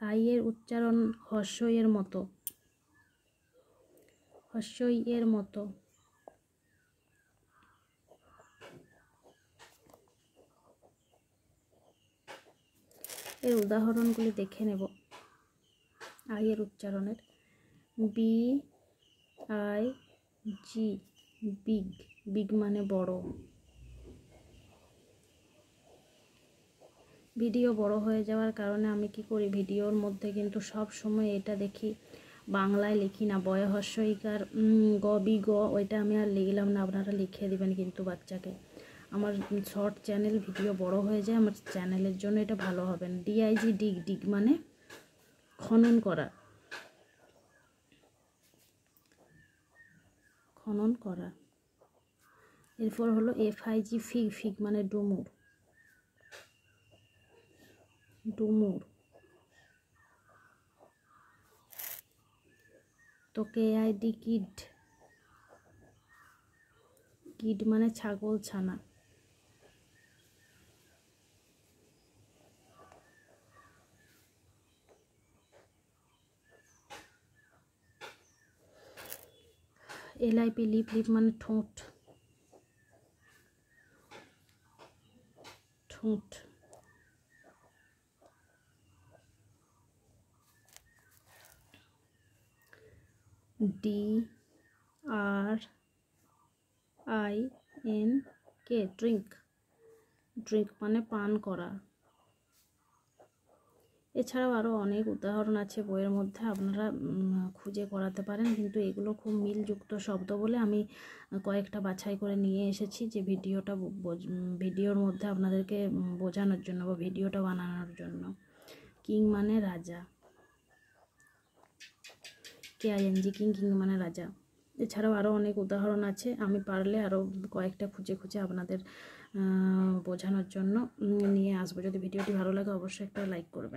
I এর উচ্চারণ হর্ষই এর মতো, হর্ষই এর মতো। এর উদাহরণগুলি দেখে নেব আই এর উচ্চারণের। B I G, big, big মানে বড়। ভিডিও বড় হয়ে যাওয়ার কারণে আমি কি করি, ভিডিওর মধ্যে কিন্তু সব সময় এটা দেখি বাংলায় লিখি না, বয় হর্ষইকার গ বি গ, ওইটা আমি আর লিখলাম না, আপনারা লিখে দিবেন কিন্তু বাচ্চাকে। আমার শর্ট চ্যানেল ভিডিও বড় হয়ে যায়, আমার চ্যানেলের জন্য এটা ভালো হবে না। ডিআইজি, ডিগ, ডিগ মানে খনন করা, খনন করা। এরপর হলো এফআইজি, ফিগ, ফিগ মানে ডুমুর, ডুমুর। তো কেআইডি, কিড, কিড মানে ছাগল ছানা। এলআইপি, লিপ, লিপ মানে ঠোঁট, ঠোঁট। D R I N K, drink, drink মানে পান করা। এছাড়াও আরও অনেক উদাহরণ আছে বইয়ের মধ্যে, আপনারা খুঁজে করাতে পারেন, কিন্তু এগুলো খুব মিলযুক্ত শব্দ বলে আমি কয়েকটা বাছাই করে নিয়ে এসেছি, যে ভিডিওর মধ্যে আপনাদেরকে বোঝানোর জন্য বা ভিডিওটা বানানোর জন্য। কিং মানে রাজা, KING, কিং, কিং মানে রাজা। এছাড়াও আরও অনেক উদাহরণ আছে, আমি পারলে আরও কয়েকটা খুঁজে খুঁজে আপনাদের বোঝানোর জন্য নিয়ে আসবো। যদি ভিডিওটি ভালো লাগে অবশ্যই একটা লাইক করবেন।